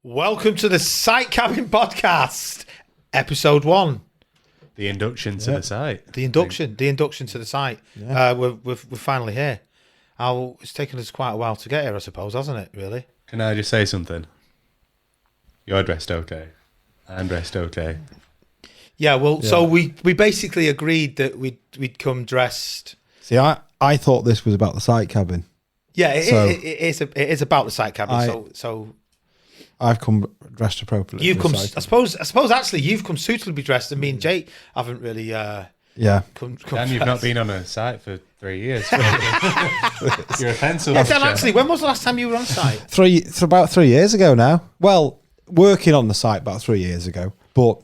Welcome to the Site Cabin Podcast, episode 1. The induction to the site. The induction to the site. Yeah. We're finally here. It's taken us quite a while to get here, I suppose, hasn't it? Really? Can I just say something? You're dressed okay. I'm dressed okay. Yeah. Well, so we basically agreed that we'd come dressed. See, I thought this was about the site cabin. Yeah, it is about the site cabin. So I've come dressed appropriately. You've come. I suppose. Actually, you've come suitably dressed, and me and Jake haven't really. Come Dan, dressed. you've not been on a site for 3 years. You're a pencil. Yeah, Dan, actually, when was the last time you were on site? About 3 years ago now. Well, working on the site about 3 years ago, but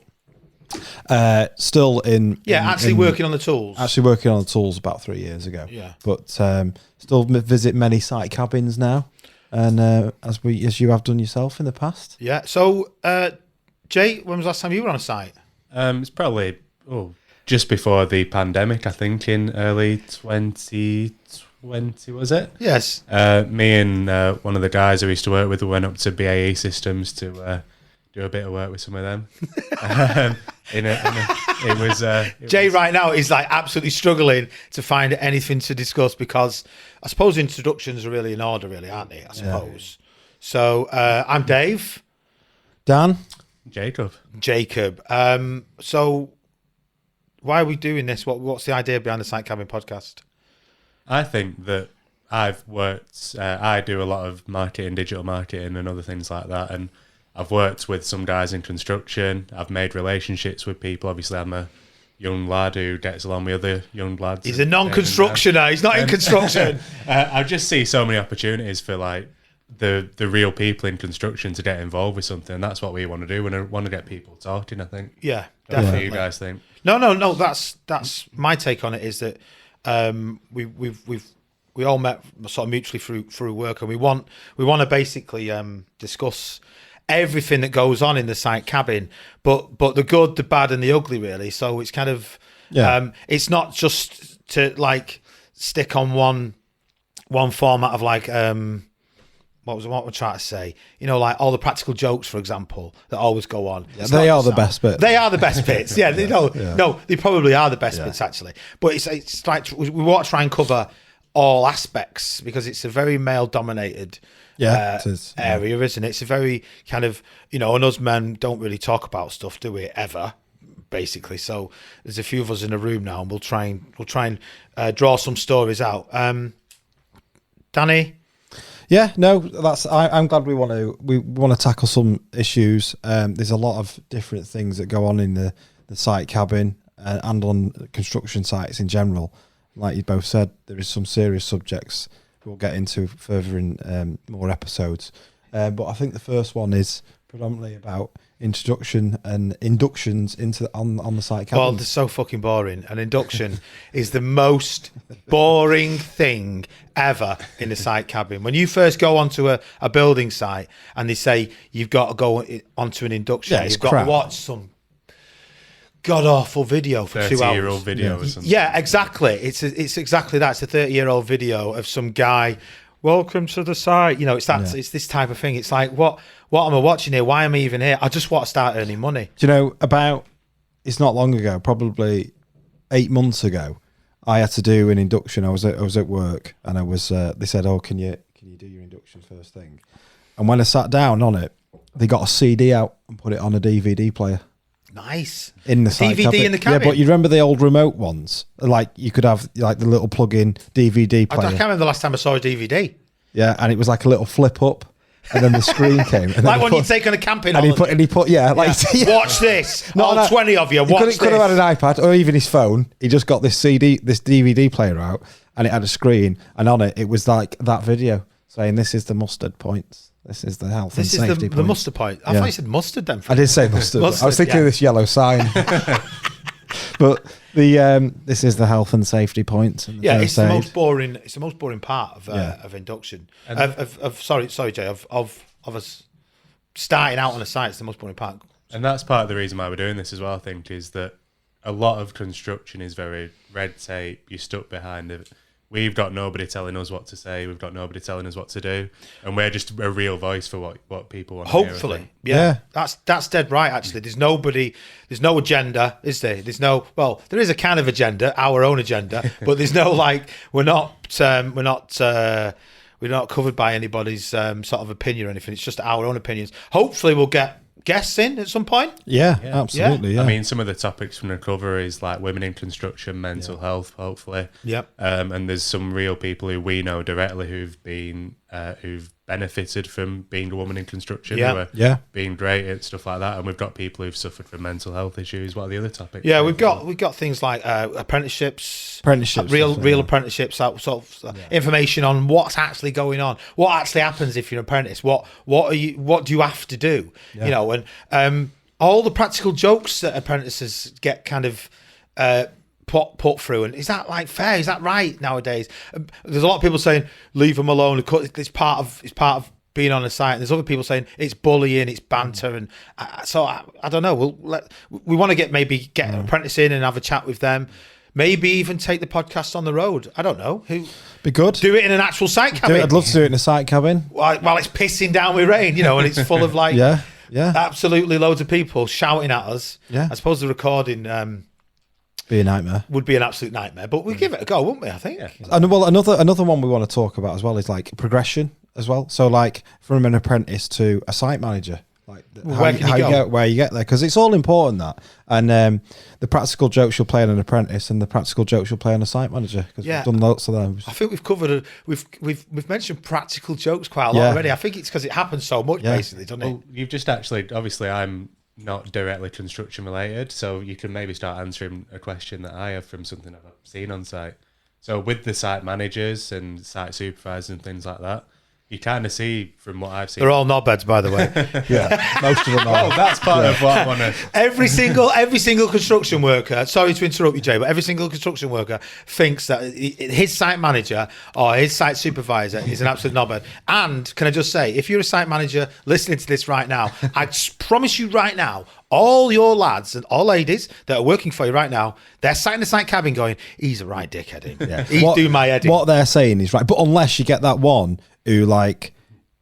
still in. Yeah, actually working on the tools. Actually working on the tools about 3 years ago. Yeah, but still visit many site cabins now. And as you have done yourself in the past. Yeah. So, Jay, when was the last time you were on a site? It's probably just before the pandemic, I think, in early 2020, was it? Yes. Me and one of the guys who we used to work with went up to BAE Systems to do a bit of work with some of them. It was Jay right now is like absolutely struggling to find anything to discuss because I suppose introductions are really in order, really, aren't they? I suppose. Yeah. So I'm Dave. Dan. Jacob. So why are we doing this? What's the idea behind the Site Cabin Podcast? I think that I've worked. I do a lot of marketing, digital marketing, and other things like that, and I've worked with some guys in construction. I've made relationships with people. Obviously, I'm a young lad who gets along with other young lads. He's a non-constructioner. He's not in construction. I just see so many opportunities for like the real people in construction to get involved with something. That's what we want to do. We want to get people talking, I think. Yeah, That's definitely. what you guys think? No. That's my take on it. Is that we all met sort of mutually through work, and we want to basically discuss everything that goes on in the site cabin, but the good, the bad, and the ugly, really. So it's kind of it's not just to like stick on one format of like what we're trying to say, like all the practical jokes, for example, that always go on. Yeah, they are the best bits. They are the best bits. Yeah, no, they probably are the best bits actually. But it's like we want to try and cover all aspects because it's a very male dominated area, isn't it? It's a very kind of, and us men don't really talk about stuff, do we, ever, basically. So there's a few of us in the room now, and we'll try and draw some stories out. Danny? Yeah, no, I'm glad we want to tackle some issues. There's a lot of different things that go on in the site cabin and on construction sites in general. Like you both said, there is some serious subjects we'll get into further in more episodes. But I think the first one is predominantly about introduction and inductions on the site cabin. Well, they're so fucking boring. An induction is the most boring thing ever in the site cabin. When you first go onto a building site and they say you've got to go onto an induction, you've got to watch some god-awful video for 2 hours. 30-year-old video or something. Yeah, exactly. It's exactly that. It's a 30-year-old video of some guy, welcome to the site. It's this type of thing. It's like, what am I watching here? Why am I even here? I just want to start earning money. Do you know, it's not long ago, probably 8 months ago, I had to do an induction. I was at work and they said, can you do your induction first thing? And when I sat down on it, they got a CD out and put it on a DVD player. Nice. In the site DVD cabin. in the cabin. Yeah, but you remember the old remote ones? Like you could have like the little plug-in DVD player. I can't remember the last time I saw a DVD. Yeah, and it was like a little flip up, and then the screen came. And like when you take on a camping and holiday. he put watch this. All 20 of you, watch this. Could have had an iPad or even his phone. He just got this DVD player out, and it had a screen, and on it was like that video saying, "This is the mustard points. This is the health and safety point." This is the mustard point. I thought you said mustard then. I did say mustard. I was thinking of this yellow sign. But this is the health and safety point. It's the most boring. It's the most boring part of induction. Sorry, Jay. Of us starting out on a site, it's the most boring part. And that's part of the reason why we're doing this as well. I think is that a lot of construction is very red tape. You're stuck behind we've got nobody telling us what to say. We've got nobody telling us what to do, and we're just a real voice for what people want. Hopefully, to hear, yeah. That's dead right. Actually, there's no agenda, is there? There is a kind of agenda, our own agenda, but there's no we're not covered by anybody's sort of opinion or anything. It's just our own opinions. Hopefully, we'll get guests in at some point. Yeah, absolutely. Yeah. I mean, some of the topics from the cover is like women in construction, mental health, hopefully. Yep. And there's some real people who we know directly who've benefited from being a woman in construction, who are being great at stuff like that. And we've got people who've suffered from mental health issues. What are the other topics? Yeah, we've got things like apprenticeships, real apprenticeships, sort of information on what's actually going on, what actually happens if you're an apprentice, what do you have to do, and all the practical jokes that apprentices get kind of put through. And is that fair? Is that right nowadays? There's a lot of people saying leave them alone. It's part of being on the site. And there's other people saying it's bullying, it's banter, and so I don't know. We want to get an apprentice in and have a chat with them. Maybe even take the podcast on the road. I don't know. Be good. Do it in an actual site cabin. I'd love to do it in a site cabin. While it's pissing down with rain, and it's full of absolutely loads of people shouting at us. Yeah. I suppose the recording be a nightmare. Would be an absolute nightmare, but we'd give it a go, wouldn't we? I think. Yeah. And another one we want to talk about as well is progression as well. So from an apprentice to a site manager. Where you get there, because it's all important that, and the practical jokes you'll play on an apprentice and the practical jokes you'll play on a site manager, because we've done lots of those. I think we've covered we've mentioned practical jokes quite a lot already. I think it's because it happens so much, basically, doesn't it? You've just obviously I'm not directly construction related, so you can maybe start answering a question that I have from something I've seen on site. So with the site managers and site supervisors and things like that, you kind of see from what I've seen. They're all knobheads, by the way. Yeah, most of them are. Oh, that's part of what I want to. Every single construction worker. Sorry to interrupt you, Jay, but every single construction worker thinks that his site manager or his site supervisor is an absolute knobhead. And can I just say, if you're a site manager listening to this right now, I promise you right now, all your lads and all ladies that are working for you right now, they're sat in the site cabin going, "He's a right dickhead. Yeah. He's doing my head in." What they're saying is right, but unless you get that one who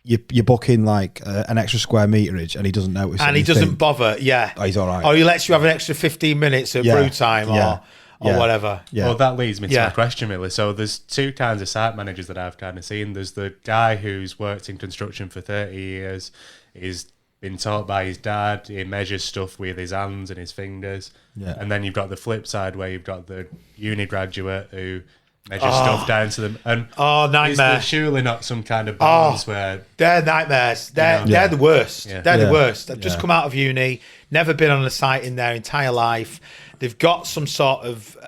you book in an extra square meterage and he doesn't notice, and he doesn't bother. Yeah, he's all right. Or he lets you have an extra 15 minutes of brew time or whatever. Yeah. Well, that leads me to my question, really. So there's two kinds of site managers that I've kind of seen. There's the guy who's worked in construction for 30 years, he's been taught by his dad, he measures stuff with his hands and his fingers. Yeah. And then you've got the flip side where you've got the uni graduate who measures stuff down to them. And nightmare. Is there surely not some kind of balance where they're nightmares? They're the worst. Yeah. They're the worst. They've just come out of uni, never been on a site in their entire life. They've got some sort of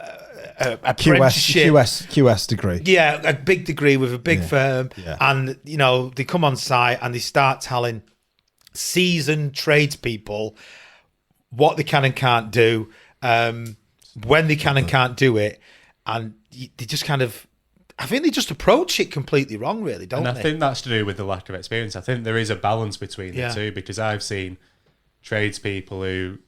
apprenticeship, QS degree. Yeah, a big degree with a big firm, and they come on site and they start telling seasoned tradespeople what they can and can't do, when they can and can't do it, and they just I think they just approach it completely wrong, really, don't they? And I think that's to do with the lack of experience. I think there is a balance between the two, because I've seen tradespeople who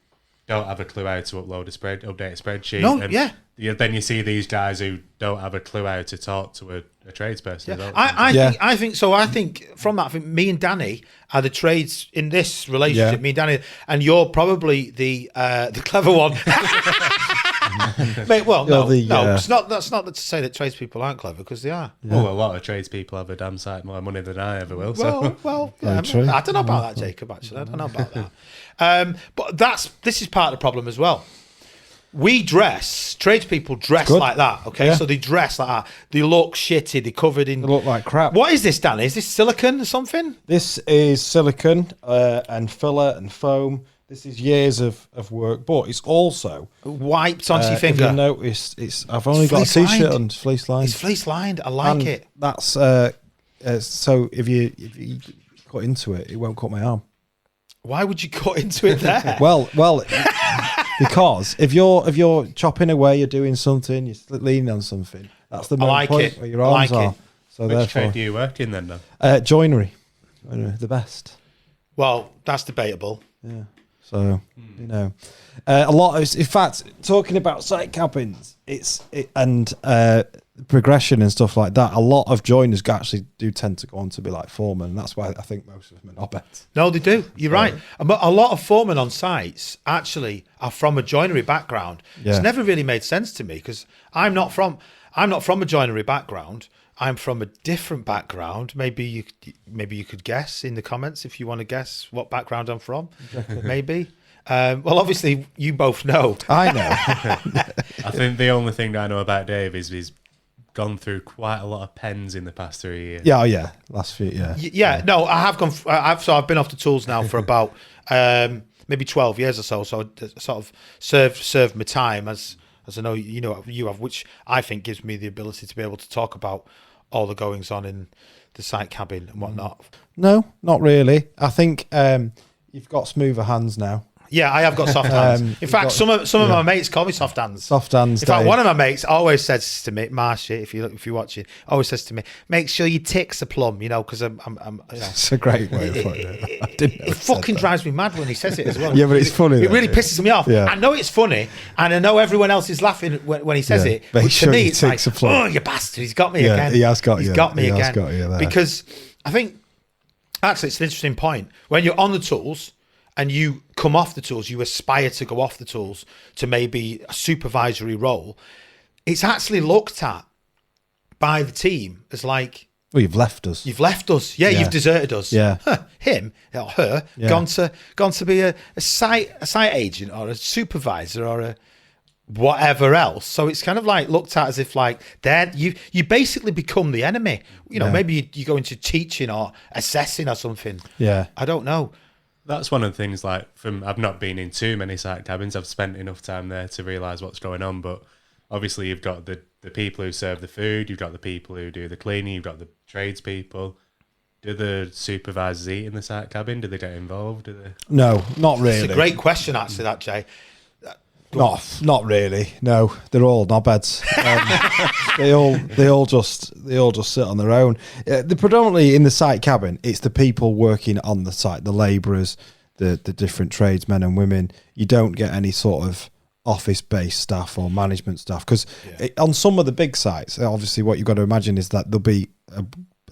don't have a clue how to update a spreadsheet. Then you see these guys who don't have a clue how to talk to a tradesperson. Yeah. I think so. I think from that, I think me and Danny are the trades in this relationship. Me and Danny, and you're probably the clever one. Mate, well, no. It's not. That's not to say that tradespeople aren't clever, because they are. Yeah. Well, a lot of tradespeople have a damn sight more money than I ever will. I don't know about that, Jacob. Actually, I don't know about that. But this is part of the problem as well. Tradespeople dress like that, okay? Yeah. So they dress like that. They look shitty, they're covered in... They look like crap. What is this, Danny? Is this silicone or something? This is silicone and filler and foam. This is years of work, but it's also... wiped onto your finger. If you notice, I've only got a T-shirt and it's fleece lined. It's fleece lined, I like it. That's... so if you cut into it, it won't cut my arm. Why would you cut into it there? well... Because if you're chopping away, you're doing something, you're leaning on something. That's the main point where your arms are. So which trade do you work in then? Joinery, the best. Well, that's debatable. Yeah. So a lot of, in fact, talking about site cabins, progression and stuff like that, a lot of joiners actually do tend to go on to be like foremen, and that's why I think most of them are not bets. No, they do. You're right. But a lot of foremen on sites actually are from a joinery background. Yeah. It's never really made sense to me because I'm not from a joinery background. I'm from a different background. Maybe you could guess in the comments if you want to guess what background I'm from. Maybe. Well, obviously you both know. I know. I think the only thing that I know about Dave is he's gone through quite a lot of pens in the past 3 years. Yeah, oh yeah, last few, yeah. No, I have gone. I've been off the tools now for about maybe 12 years or so. So I sort of served my time as I know you have, which I think gives me the ability to be able to talk about all the goings on in the site cabin and whatnot. No, not really. I think you've got smoother hands now. Yeah, I have got soft hands. In fact, some of my mates call me soft hands. Soft hands. In fact, Dave. one of my mates always says to me, Marshy, if you're watching, always says to me, make sure your ticks are plumb, because I'm It's a great way of putting it. I didn't know it fucking drives me mad when he says it as well. Yeah, but it's funny. It really pisses me off. Yeah. I know it's funny, and I know everyone else is laughing when he says it. Make But sure to me, your it's like, ticks are plumb. oh, you bastard! He's got me Yeah, again. he has got you. He's got me He has again. got you there. Because I think actually it's an interesting point. When you're on the tools and you come off the tools, you aspire to go off the tools to maybe a supervisory role. It's actually looked at by the team as like, well, you've left us. you've left us. Yeah, you've deserted us. Yeah. Him or her gone to be a site agent or a supervisor or a whatever else. So it's kind of like looked at as if like then you basically become the enemy. Maybe you go into teaching or assessing or something. Yeah. I don't know. That's one of the things, like, I've not been in too many site cabins. I've spent enough time there to realise what's going on. But obviously you've got the people who serve the food, you've got the people who do the cleaning, you've got the tradespeople. Do the supervisors eat in the site cabin? Do they get involved? No, not really. It's a great question, actually, that, Jay. Not really. No, they're all knobheads. They all just sit on their own. They're predominantly in the site cabin. It's the people working on the site, the labourers, the different tradesmen and women. You don't get any sort of office-based staff or management staff because on some of the big sites, obviously, what you've got to imagine is that there'll be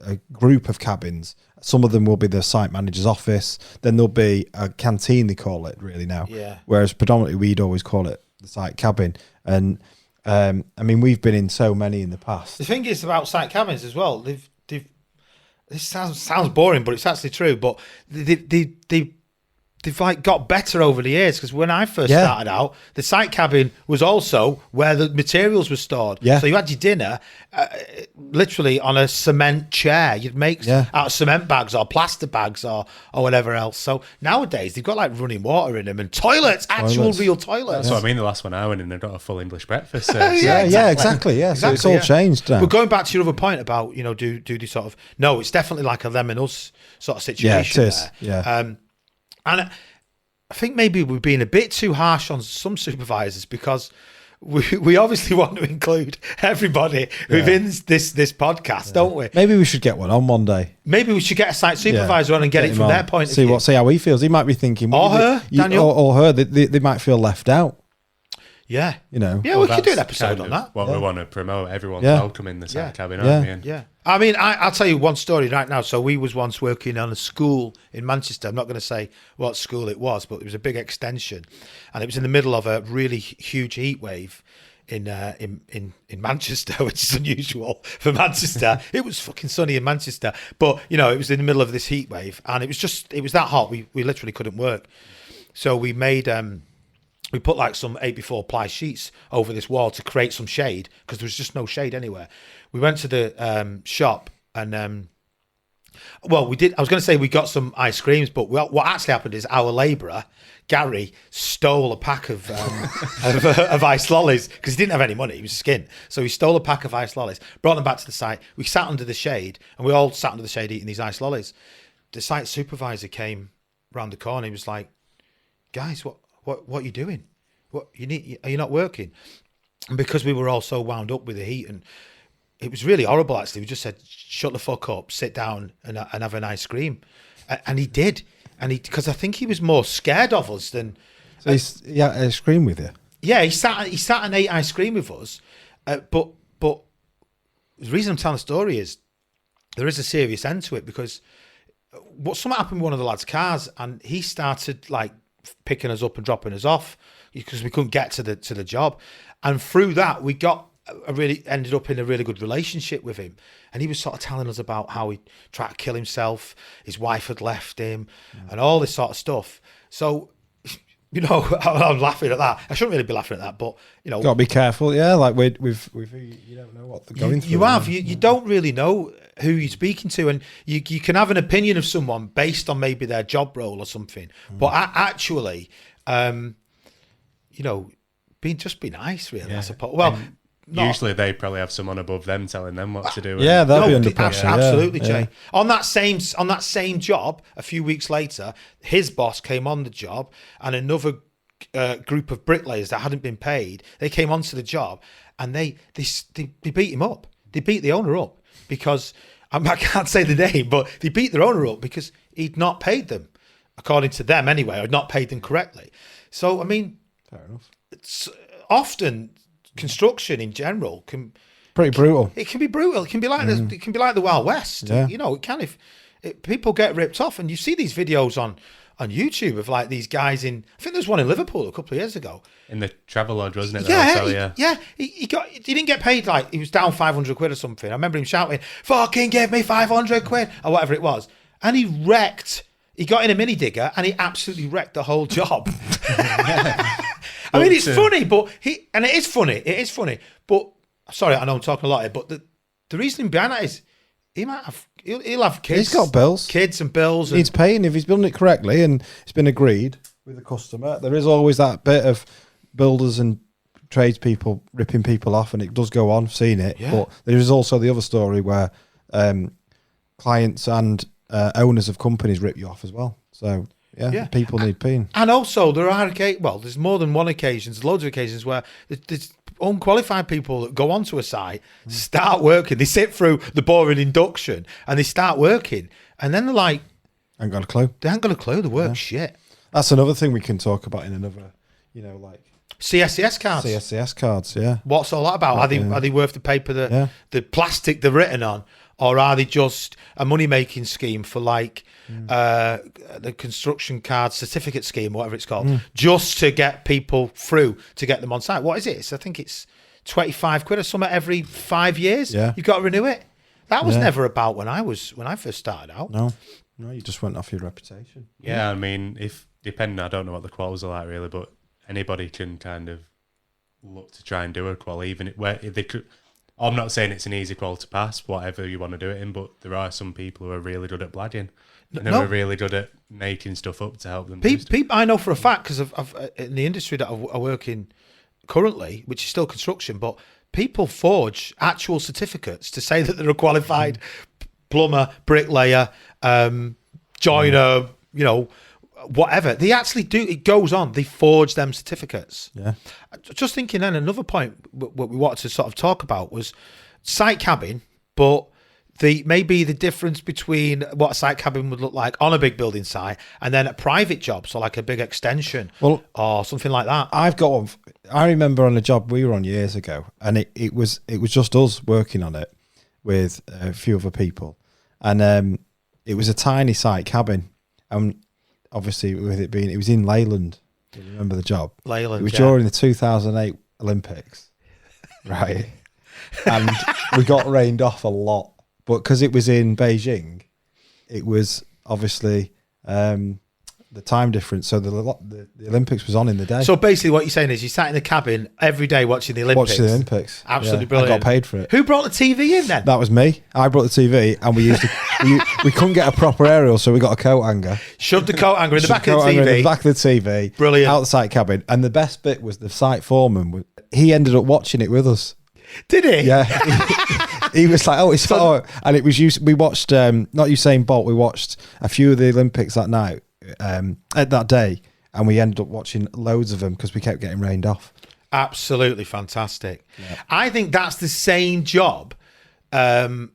a group of cabins. Some of them will be the site manager's office. Then there'll be a canteen, they call it really now. Yeah. Whereas predominantly we'd always call it the site cabin. And I mean, we've been in so many in the past. The thing is about site cabins as well. They've this sounds boring, but it's actually true. But they've like got better over the years because when I first started out, the site cabin was also where the materials were stored. Yeah. So you had your dinner literally on a cement chair. You'd make out of cement bags or plaster bags or whatever else. So nowadays they've got like running water in them and actual real toilets. That's what I mean. The last one I went in, I got a full English breakfast. So Exactly. Yeah, so it's all changed now. But going back to your other point about do the sort of it's definitely like a them and us sort of situation. Yeah, it is. There. Yeah. And I think maybe we're being a bit too harsh on some supervisors because we obviously want to include everybody within this podcast, don't we? Maybe we should get one day. Maybe we should get a site supervisor on and get it from their point of view. See how he feels. He might be thinking, or her, Daniel, or her. They might feel left out. Yeah, Yeah, we could do an episode on that. What we want to promote. Everyone's welcome in the site cabin, aren't we? And yeah. I mean, I'll tell you one story right now. So we was once working on a school in Manchester. I'm not going to say what school it was, but it was a big extension, and it was in the middle of a really huge heat wave in Manchester, which is unusual for Manchester. It was fucking sunny in Manchester, but it was in the middle of this heat wave, and it was that hot. We literally couldn't work. So we made we put like some 8x4 ply sheets over this wall to create some shade because there was just no shade anywhere. We went to the shop and we did. I was going to say we got some ice creams, but what actually happened is our labourer Gary stole a pack of ice lollies because he didn't have any money. He was skint, so he stole a pack of ice lollies, brought them back to the site. We sat under the shade, and we all sat under the shade eating these ice lollies. The site supervisor came round the corner. He was like, "Guys, what are you doing? Are you not working?" And because we were all so wound up with the heat, and it was really horrible actually, we just said, "Shut the fuck up, sit down and have an ice cream." And he did, because I think he was more scared of us than. So he had ice cream with you. Yeah, he sat and ate ice cream with us, but the reason I'm telling the story is there is a serious end to it, because something happened with one of the lads' cars, and he started like picking us up and dropping us off because we couldn't get to the job, and through that we ended up in a really good relationship with him, and he was sort of telling us about how he tried to kill himself, his wife had left him, and all this sort of stuff. So, you know, I'm laughing at that. I shouldn't really be laughing at that, but you know, got to be careful. Yeah, like with you don't know what they're going through. You don't really know who you're speaking to, and you can have an opinion of someone based on maybe their job role or something. But actually, you know, be nice, really. I suppose. Well, usually they probably have someone above them telling them what to do. Yeah, they'll be under pressure. Absolutely, yeah. Jay. On that same job, a few weeks later, his boss came on the job, and another group of bricklayers that hadn't been paid, they came onto the job, and they beat him up. They beat the owner up because I can't say the name, but they beat their owner up because he'd not paid them, according to them anyway, or not paid them correctly. So I mean, fair enough. It's often construction in general can pretty brutal. It can be brutal. It can be like the Wild West. Yeah. You know, it can if people get ripped off, and you see these videos on YouTube of like these guys in. I think there's one in Liverpool a couple of years ago. In the Travelodge, wasn't it? Yeah. He didn't get paid. Like he was down 500 quid or something. I remember him shouting, "Fucking give me 500 quid" or whatever it was, and he wrecked. He got in a mini digger and he absolutely wrecked the whole job. I mean, it's funny, but it is funny. But sorry, I know I'm talking a lot here, but the reasoning behind that is he'll have kids. He's got bills, kids and bills. He's paying if he's building it correctly and it's been agreed with the customer. There is always that bit of builders and tradespeople ripping people off, and it does go on. I've seen it, but there is also the other story where clients and owners of companies rip you off as well. So. Yeah, people need paying. And also, there's more than one occasion, there's loads of occasions where there's unqualified people that go onto a site, start working, they sit through the boring induction, and they start working, and then they're like... Ain't got a clue. They ain't got a clue, the work shit. That's another thing we can talk about in another, like... CSCS cards. CSCS cards, yeah. What's all that about? Are they worth the paper the plastic they're written on, or are they just a money-making scheme for like... the construction card certificate scheme, whatever it's called, just to get people through, to get them on site? What is it? I think it's 25 quid or something every 5 years. Yeah. You've got to renew it. That was never about when I first started out. No, you just went off your reputation. Yeah, I mean, I don't know what the quals are like really, but anybody can kind of look to try and do a qual, even where they could. I'm not saying it's an easy qual to pass, whatever you want to do it in, but there are some people who are really good at blagging. And who are really good at making stuff up to help them. People I know for a fact, because I've in the industry that I work in currently, which is still construction, but people forge actual certificates to say that they're a qualified plumber, bricklayer, joiner, you know, whatever. They actually do. It goes on. They forge them certificates. Yeah. Just thinking then, another point what we wanted to sort of talk about was site cabbing, but maybe the difference between what a site cabin would look like on a big building site and then a private job, so like a big extension or something like that. I've got one. I remember on a job we were on years ago, and it was just us working on it with a few other people, and it was a tiny site cabin, and obviously with it being, it was in Leyland. Do you remember the job? Leyland. It was during the 2008 Olympics, right? And we got rained off a lot. But because it was in Beijing, it was obviously the time difference. So the Olympics was on in the day. So basically what you're saying is you sat in the cabin every day watching the Olympics. Watching the Olympics. Absolutely brilliant. I got paid for it. Who brought the TV in then? That was me. I brought the TV, and we used we couldn't get a proper aerial, so we got a coat hanger. Shoved the coat hanger in the back of the TV. In the back of the TV. Brilliant. Out the site cabin. And the best bit was the site foreman. He ended up watching it with us. Did he? Yeah. He was like, "Oh, it's and it was used." We watched not Usain Bolt. We watched a few of the Olympics that night, at that day, and we ended up watching loads of them because we kept getting rained off. Absolutely fantastic. Yeah. I think that's the same job. Actually,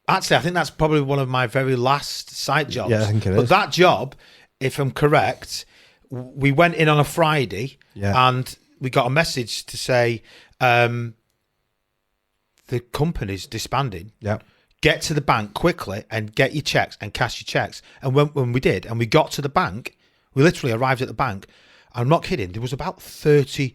I think that's probably one of my very last site jobs. Yeah, I think it is. But that job, if I'm correct, we went in on a Friday, and we got a message to say, the company's disbanding. Yeah. Get to the bank quickly and get your checks and cash your checks. And when we did, and we got to the bank, we literally arrived at the bank. I'm not kidding. There was about 30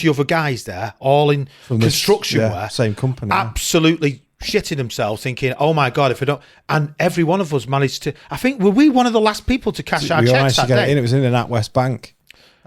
other guys there, all in construction wear. Same company. Absolutely shitting themselves, thinking, oh my God, if I don't. And every one of us managed to, I think, were we one of the last people to cash our checks that day? It was in an NatWest bank.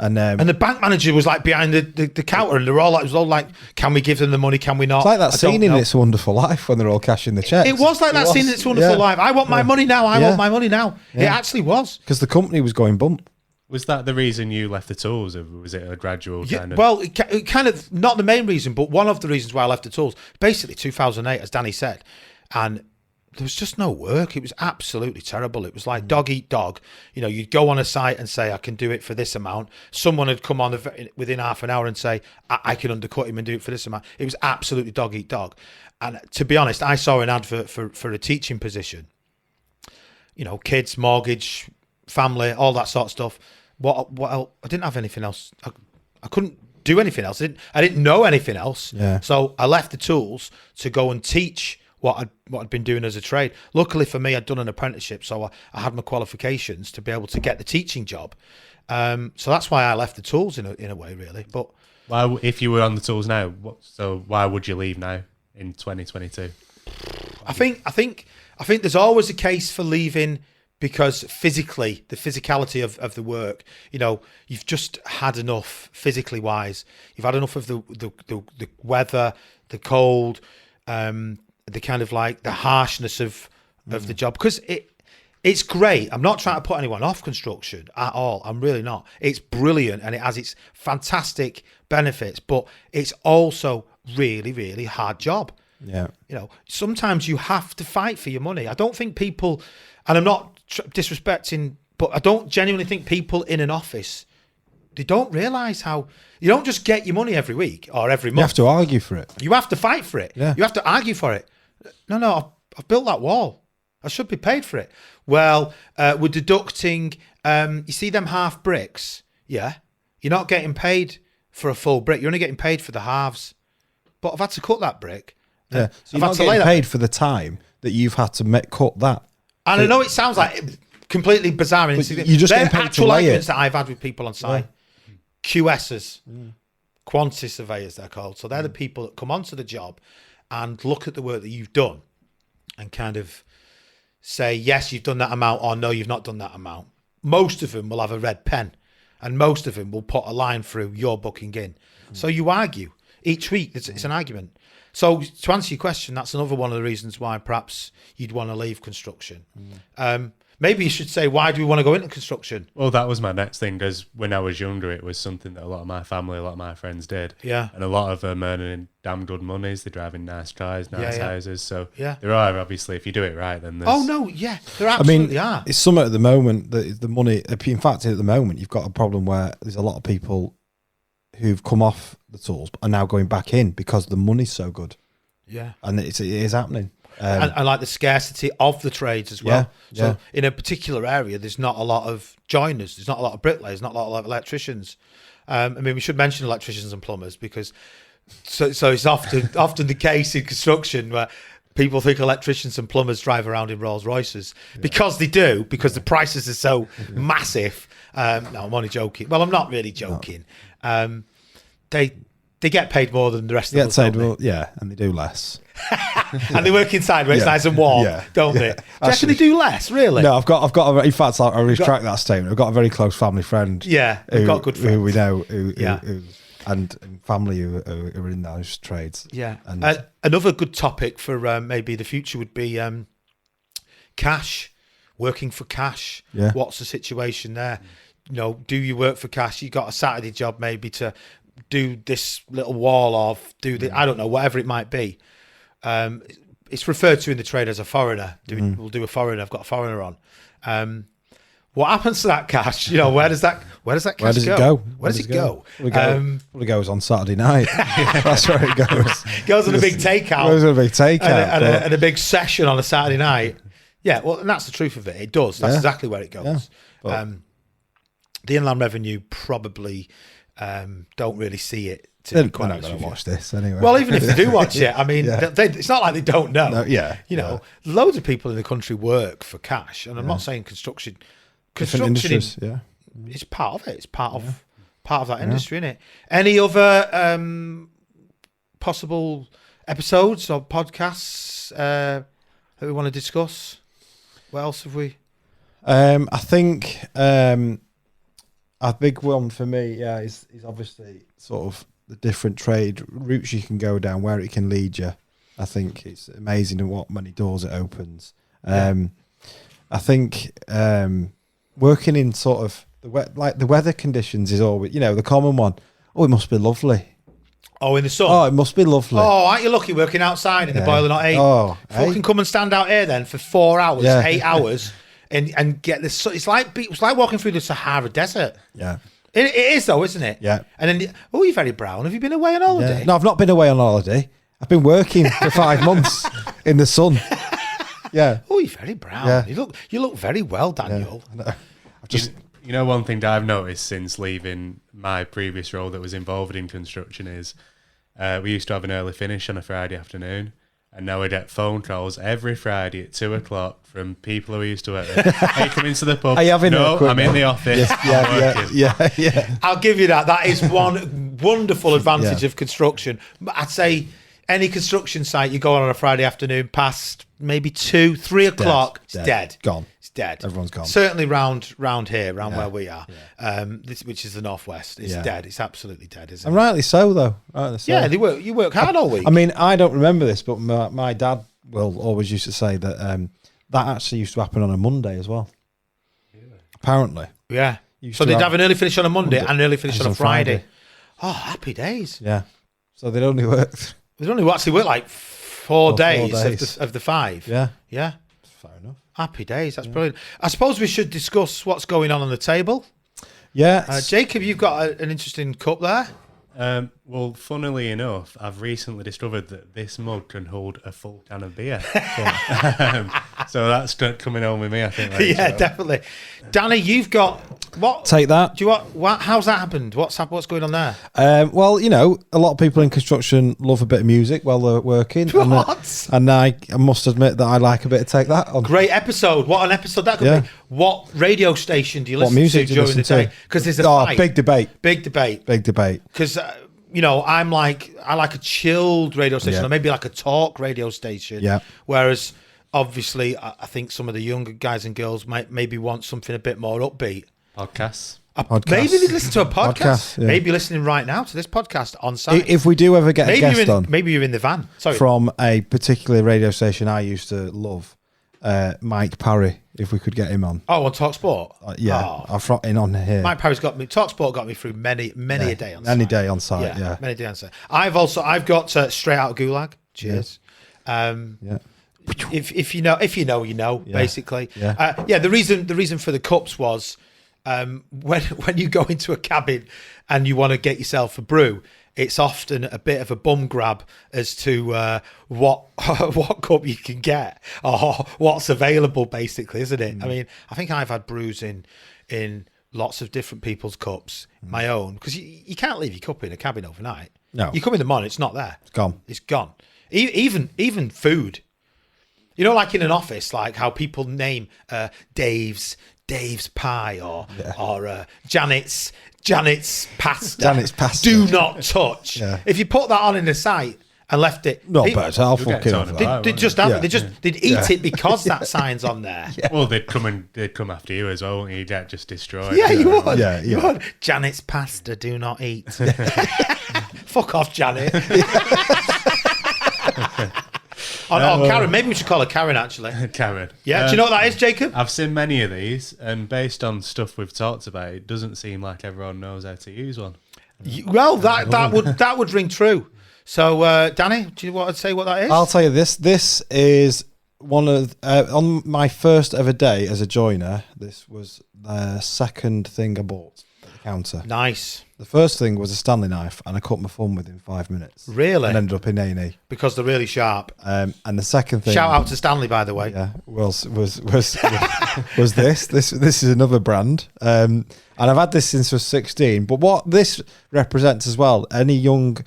And the bank manager was like behind the counter, and they're all like, it was all like, can we give them the money? Can we not? It's like that scene in It's a Wonderful Life when they're all cashing the checks. It was like that scene in It's a Wonderful Life. I want my money now. I want my money now. Yeah. It actually was. Because the company was going bump. Was that the reason you left the tools, or was it a gradual kind of... Well, it kind of, not the main reason, but one of the reasons why I left the tools, basically 2008, as Danny said, and there was just no work. It was absolutely terrible. It was like dog eat dog. You know, you'd go on a site and say, I can do it for this amount. Someone would come on within half an hour and say, I can undercut him and do it for this amount. It was absolutely dog eat dog. And to be honest, I saw an advert for a teaching position. You know, kids, mortgage, family, all that sort of stuff. What else? I didn't have anything else. I couldn't do anything else. I didn't know anything else. Yeah. So I left the tools to go and teach what I'd been doing as a trade. Luckily for me, I'd done an apprenticeship, so I had my qualifications to be able to get the teaching job. So that's why I left the tools in a way, really. But why, if you were on the tools now, why would you leave now in 2022? I think there's always a case for leaving because physically, the physicality of the work, you know, you've just had enough physically wise. You've had enough of the weather, the cold, the kind of like the harshness of the job, because it's great. I'm not trying to put anyone off construction at all. I'm really not. It's brilliant and it has its fantastic benefits, but it's also really, really hard job. Yeah. You know, sometimes you have to fight for your money. I don't think people, and I'm not disrespecting, but I don't genuinely think people in an office, they don't realise how you don't just get your money every week or every month. You have to argue for it. You have to fight for it. Yeah. You have to argue for it. No, I've built that wall. I should be paid for it. Well, we're deducting, you see them half bricks? Yeah. You're not getting paid for a full brick. You're only getting paid for the halves. But I've had to cut that brick. Yeah. So you're not getting paid for the time that you've had to cut that. And I know it sounds like completely bizarre. And you're just getting paid actual to lay arguments it. that I've had with people on site. Yeah. QSs, quantity surveyors, they're called. So they're the people that come onto the job and look at the work that you've done and kind of say, yes, you've done that amount, or no, you've not done that amount. Most of them will have a red pen, and most of them will put a line through your booking in. So you argue each week. It's an argument. So to answer your question, that's another one of the reasons why perhaps you'd want to leave construction. Maybe you should say, why do we want to go into construction? Well, that was my next thing, because when I was younger, it was something that a lot of my family, a lot of my friends did. Yeah. And a lot of them earning damn good monies. They're driving nice cars, nice houses. So yeah, there are, obviously, if you do it right, then there's... Oh, no, yeah, there absolutely are. It's somewhat at the moment that the money, in fact, at the moment, you've got a problem where there's a lot of people who've come off the tools but are now going back in because the money's so good. Yeah. And it is happening. And like the scarcity of the trades as well. So in a particular area, there's not a lot of joiners, there's not a lot of bricklayers, not a lot of electricians. I mean, we should mention electricians and plumbers because so it's often the case in construction where people think electricians and plumbers drive around in Rolls Royces because they do, because the prices are so massive. No, I'm only joking. Well, I'm not really joking. No. They get paid more than the rest of us. And they do less. And they work inside where it's nice and warm, don't they? Do you reckon they do less, really? No, I've got in fact, I'll retract that statement. I've got a very close family friend. Yeah, we've got good friends. Who we know, and family who are in those trades. Yeah. And another good topic for maybe the future would be cash, working for cash. Yeah. What's the situation there? You know, do you work for cash? You got a Saturday job maybe to do this little wall off, I don't know, whatever it might be. It's referred to in the trade as a foreigner. We'll do a foreigner. I've got a foreigner on. What happens to that cash? You know, where does that cash go? Where does it go? Well, it goes on Saturday night. That's where it goes. Goes on a big takeout. Goes on a big takeout. And a big session on a Saturday night. Yeah, well, and that's the truth of it. It does. That's exactly where it goes. Yeah. The Inland Revenue probably don't really see it They're be quite not honest going with to you. watch this anyway. Well, even if they do watch it, I mean, Yeah. it's not like they don't know. No, yeah, You know, loads of people in the country work for cash, and I'm not saying construction. different Construction industries. Yeah. it's part of it. It's part of that industry, isn't it? Any other possible episodes or podcasts that we want to discuss? What else have we? I think a big one for me, is obviously sort of the different trade routes you can go down, where it can lead you. I think it's amazing in what many doors it opens. I think working in sort of the weather conditions is always, the common one. Oh, it must be lovely. Oh, in the sun. Oh, it must be lovely. Oh, aren't you lucky working outside in the boiler not 8? Oh, fucking come and stand out here then for 4 hours, Yeah. 8 hours, and get this. It's like walking through the Sahara Desert. Yeah. It is though, isn't it? Yeah. And then, you're very brown. Have you been away on holiday? Yeah. No, I've not been away on holiday. I've been working for 5 months in the sun. Yeah. Oh, you're very brown. Yeah. You look very well, Daniel. I've just You know, one thing that I've noticed since leaving my previous role that was involved in construction is we used to have an early finish on a Friday afternoon, and now we get phone calls every Friday at 2:00 from people who we used to work with. Hey, come into the pub. Are you having no, equipment? I'm in the office. I'm yeah, working. yeah. I'll give you that. That is one wonderful advantage of construction. But I'd say any construction site you go on a Friday afternoon past maybe 2, 3 o'clock, it's dead. Gone. It's dead. Everyone's gone. Certainly round here, where we are, which is the northwest. It's dead. It's absolutely dead, isn't And it? rightly so, though. Rightly so. Yeah, you work hard all week. I mean, I don't remember this, but my dad will always used to say that that actually used to happen on a Monday as well. Apparently. Yeah. Used So to they'd have an early finish on a Monday and an early finish and on a on Friday. Friday. Oh, happy days. Yeah. So they'd only worked. They only actually work like 4 days, 4 days. Of the 5. Yeah. Yeah. Fair enough. Happy days. That's brilliant. I suppose we should discuss what's going on the table. Yeah. Jacob, you've got an interesting cup there. Well, funnily enough, I've recently discovered that this mug can hold a full can of beer. So that's coming home with me, I think. Later, Yeah, so. Definitely. Danny, you've got what? Take that. Do you what? How's that happened? What's going on there? Well, a lot of people in construction love a bit of music while they're working. What? And I must admit that I like a bit of Take That. On. Great episode. What an episode that could Yeah. be. What radio station do you What listen music to do you during the listen day? to? Because there's a fight. Big debate. Big debate. Big debate. Because I like a chilled radio station, Yeah. or maybe like a talk radio station. Yeah. Whereas obviously, I think some of the younger guys and girls might maybe want something a bit more upbeat. Podcasts. Podcast. Maybe they listen to a podcast. Podcast, yeah. Maybe you're listening right now to this podcast on site. If we do ever get a guest on Maybe you're in the van. Sorry. from a particular radio station I used to love, Mike Parry, if we could get him on. on Talk Sport. Yeah, I'll front in on here. Mike Parry's got me. Talk Sport got me through many a day on site. Any day on site, yeah. Many a day on site. I've got Straight Out of Gulag. Cheers. Yeah. If you know, you know. Basically, Yeah. The reason for the cups was when you go into a cabin and you want to get yourself a brew, it's often a bit of a bum grab as to what cup you can get or what's available, basically, isn't it? I mean, I think I've had brews in lots of different people's cups, my own, because you can't leave your cup in a cabin overnight. No. You come in the morning, it's not there. It's gone. It's gone. Even food. You know, like in an office, like how people name Dave's pie or Janet's pasta. Janet's pasta. Do not touch. Yeah. If you put that on in the site and left it, No, people- but I'll You'll get fucking told off about that. they'd just have Yeah. it. They'd eat it because that sign's on there. Well, they'd come after you as well, wouldn't you? You'd get just destroyed. Yeah, you would. Yeah, You yeah. would. Janet's pasta, do not eat. Fuck off, Janet. Karen. Maybe we should call her Karen, actually. Karen. Yeah, do you know what that is, Jacob? I've seen many of these, and based on stuff we've talked about, it doesn't seem like everyone knows how to use one. Well, that would ring true. So, Danny, do you want to say what that is? I'll tell you this. This is one of on my first ever day as a joiner. This was the second thing I bought at the counter. Nice. The first thing was a Stanley knife, and I cut my thumb within 5 minutes. Really? And ended up in A&E. Because they're really sharp. And the second thing, Shout out to Stanley, by the way. yeah, was this. This is another brand, and I've had this since I was 16. But what this represents as well, any young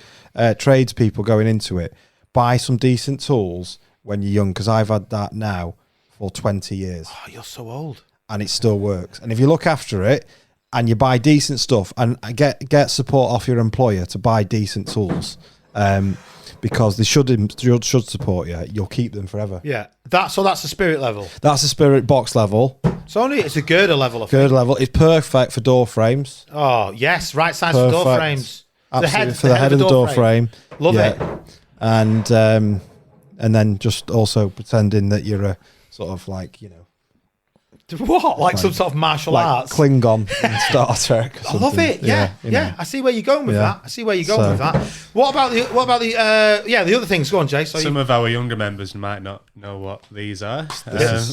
tradespeople going into it, buy some decent tools when you're young, because I've had that now for 20 years. Oh, you're so old. And it still works. And if you look after it and you buy decent stuff and get support off your employer to buy decent tools, because they should support you, you'll keep them forever. Yeah. That's the spirit level. That's a spirit box level. It's a girder level. Girder level. It's perfect for door frames. Oh, yes. Right size for door frames. Absolutely, for the head of the door frame. Love it. And then just also pretending that you're a sort of like, What? Like some sort of martial like arts? Klingon in Star Trek. Or I love it. Yeah. I see where you're going with that. What about the other things? Go on, Jay. Some of our younger members might not know what these are.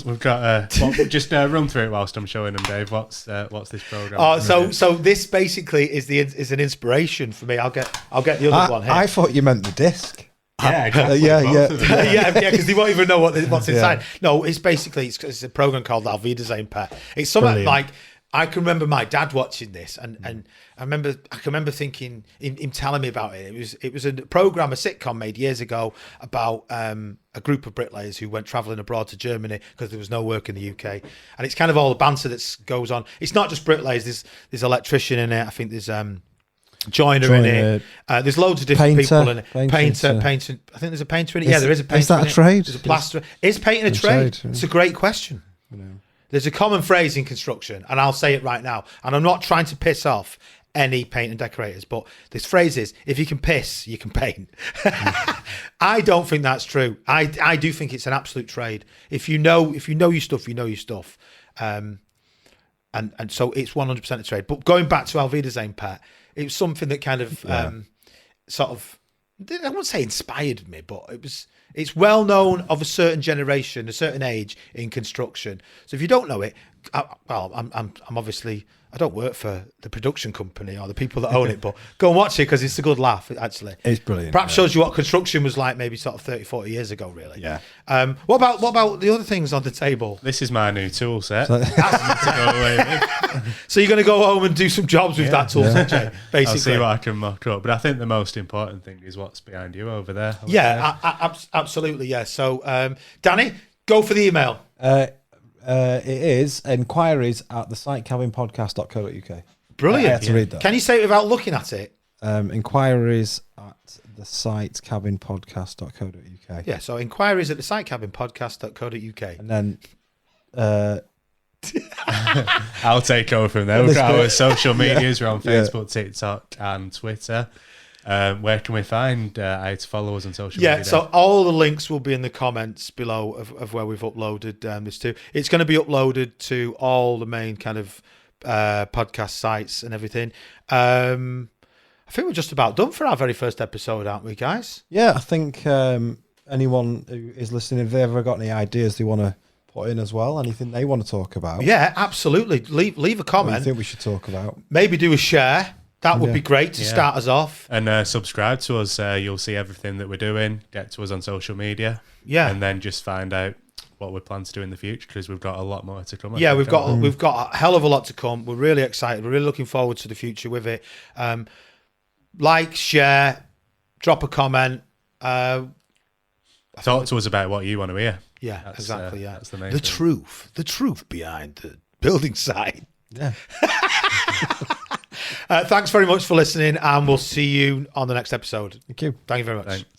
We've got just run through it whilst I'm showing them, Dave. What's this program? Oh, so this basically is an inspiration for me. I'll get the other one here. I thought you meant the disc. Yeah, exactly. yeah, because they won't even know what's inside. No, it's basically it's a program called Alvida's Pet. It's something Brilliant. like I can remember my dad watching this, and I can remember thinking him telling me about it. It was a program, a sitcom made years ago about a group of bricklayers who went travelling abroad to Germany because there was no work in the UK, and it's kind of all the banter that goes on. It's not just bricklayers. There's electrician in it. I think there's joiner in it. There's loads of different people in it. Painter. I think there's a painter in it. Yeah, there is a painter. Is that a trade? There's a plasterer. Is painting a trade? It's a great question. There's a common phrase in construction, and I'll say it right now. And I'm not trying to piss off any paint and decorators, but this phrase is: if you can piss, you can paint. I don't think that's true. I do think it's an absolute trade. If you know your stuff, you know your stuff. And so it's 100% a trade. But going back to Alvida's Pet, it was something that kind of sort of, I won't say inspired me, but it's well known of a certain generation, a certain age in construction. So if you don't know it, I'm obviously, I don't work for the production company or the people that own it, but go and watch it because it's a good laugh, actually. It's brilliant. Perhaps shows you what construction was like maybe sort of 30, 40 years ago, really. Yeah. What about the other things on the table? This is my new tool set. to go away with. So you're going to go home and do some jobs with that tool set, Jay, basically. I'll see what I can mock up. But I think the most important thing is what's behind you over there. Absolutely, yeah. So, Danny, go for the email. It is inquiries at thesitecabinpodcast.co.uk. Brilliant. I had to read that. Can you say it without looking at it? Inquiries at thesitecabinpodcast.co.uk. Yeah, so inquiries at thesitecabinpodcast.co.uk. And then I'll take over from there. We've got our social medias. We're on Facebook, TikTok, and Twitter. Where can we find how to follow us on social media? Yeah, so all the links will be in the comments below of where we've uploaded this to. It's going to be uploaded to all the main kind of podcast sites and everything. I think we're just about done for our very first episode, aren't we, guys? Yeah, I think anyone who is listening, if they've ever got any ideas they want to put in as well, anything they want to talk about. Yeah, absolutely. Leave a comment. What do you think we should talk about? Maybe do a share. That would be great to start us off. And subscribe to us. You'll see everything that we're doing. Get to us on social media. Yeah. And then just find out what we plan to do in the future, because we've got a lot more to come. Yeah, we've got a hell of a lot to come. We're really excited. We're really looking forward to the future with it. Like, share, drop a comment. Talk to us about what you want to hear. Yeah, exactly. Yeah, that's the main the thing. The truth behind the building site. Yeah. Thanks very much for listening, and we'll see you on the next episode. Thank you. Thank you very much. Thanks.